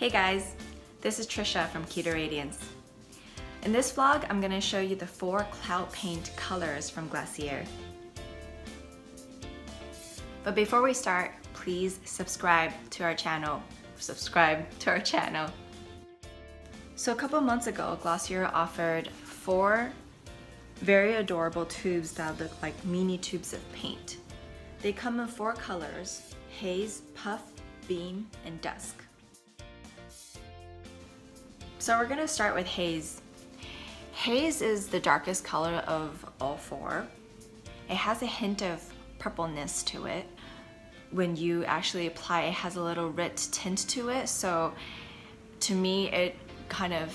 Hey guys, this is Tricia from To Radiance. In this vlog, I'm going to show you the 4 cloud paint colors from Glossier. But before we start, please subscribe to our channel. So a couple months ago, Glossier offered 4 very adorable tubes that look like mini tubes of paint. They come in 4 colors: Haze, Puff, Beam, and Dusk. So we're gonna start with Haze. Haze is the darkest color of all 4. It has a hint of purpleness to it. When you actually apply, it has a little red tint to it. So to me, it kind of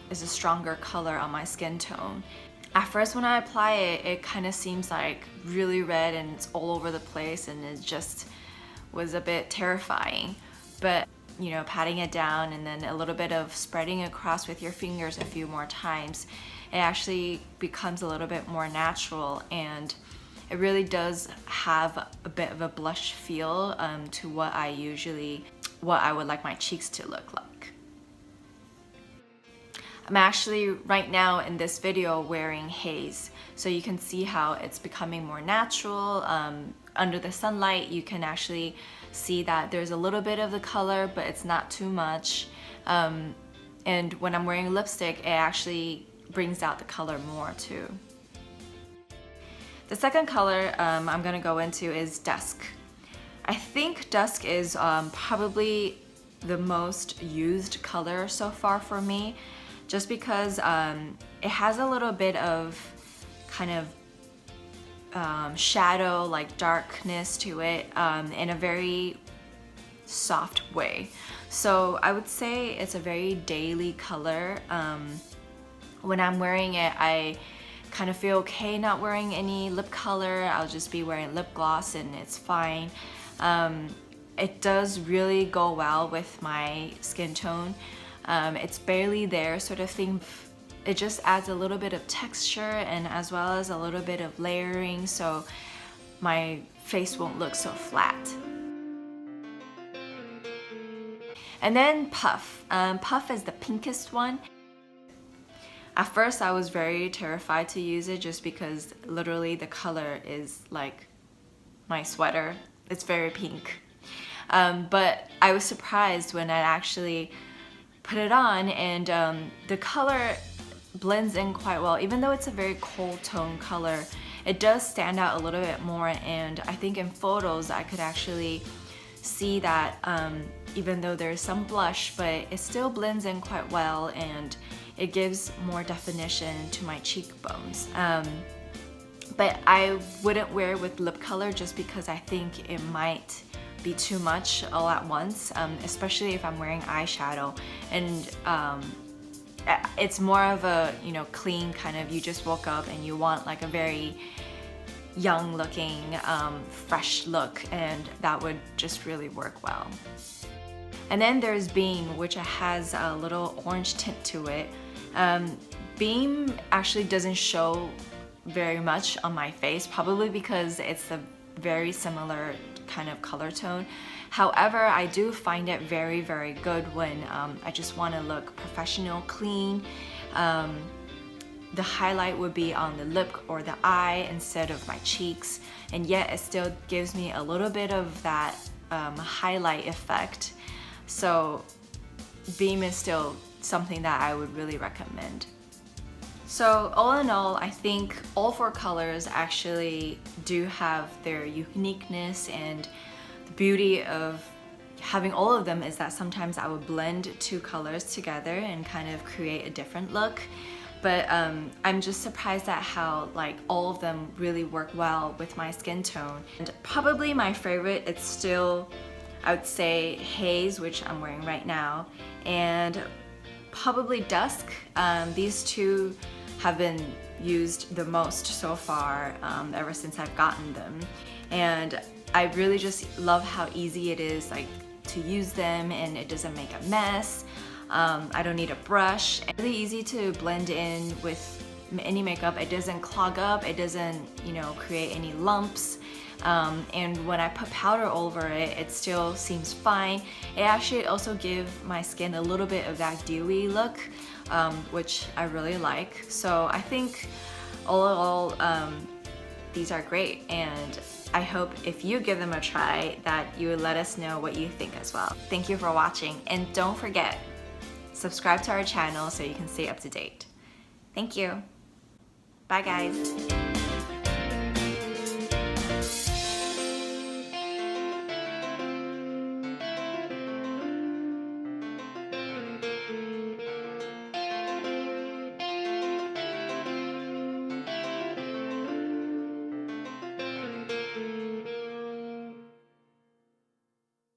is a stronger color on my skin tone. At first when I apply it, it kind of seems like really red and it's all over the place, and it just was a bit terrifying. But you know, patting it down and then a little bit of spreading across with your fingers a few more times, it actually becomes a little bit more natural, and it really does have a bit of a blush feel to what I would like my cheeks to look like. I'm actually right now in this video wearing Haze, so you can see how it's becoming more natural. Under the sunlight, you can actually see that there's a little bit of the color, but it's not too much. And when I'm wearing lipstick, it actually brings out the color more too. The second color I'm gonna go into is Dusk. I think Dusk is probably the most used color so far for me, just because it has a little bit of kind of shadow, like darkness to it, in a very soft way. So I would say it's a very daily color. When I'm wearing it, I kind of feel okay not wearing any lip color. I'll just be wearing lip gloss and it's fine. It does really go well with my skin tone. It's barely there sort of thing. It just adds a little bit of texture and as well as a little bit of layering, so my face won't look so flat. And then Puff. Puff is the pinkest one. At first I was very terrified to use it just because literally the color is like my sweater. It's very pink. But I was surprised when I actually put it on, and the color blends in quite well. Even though it's a very cold tone color, it does stand out a little bit more, and I think in photos I could actually see that even though there's some blush, but it still blends in quite well and it gives more definition to my cheekbones. But I wouldn't wear it with lip color just because I think it might be too much all at once, especially if I'm wearing eyeshadow, and it's more of a, you know, clean kind of, you just woke up and you want like a very young looking, fresh look, and that would just really work well. And then there's Beam, which has a little orange tint to it. Beam actually doesn't show very much on my face, probably because it's a very similar kind of color tone. However, I do find it very, very good when I just want to look professional, clean. The highlight would be on the lip or the eye instead of my cheeks, and yet it still gives me a little bit of that highlight effect. So Beam is still something that I would really recommend. So all in all, I think all 4 colors actually do have their uniqueness, and the beauty of having all of them is that sometimes I would blend 2 colors together and kind of create a different look. But I'm just surprised at how like all of them really work well with my skin tone. And probably my favorite, it's still, I would say, Haze, which I'm wearing right now, and probably Dusk. These 2 have been used the most so far ever since I've gotten them, and I really just love how easy it is like to use them, and it doesn't make a mess. I don't need a brush. It's really easy to blend in with any makeup. It doesn't clog up, it doesn't, you know, create any lumps. and when I put powder over it, it still seems fine. It actually also gives my skin a little bit of that dewy look, which I really like. So I think all in all, these are great, and I hope if you give them a try that you would let us know what you think as well. Thank you for watching, and don't forget, subscribe to our channel so you can stay up to date. Thank you. Bye guys.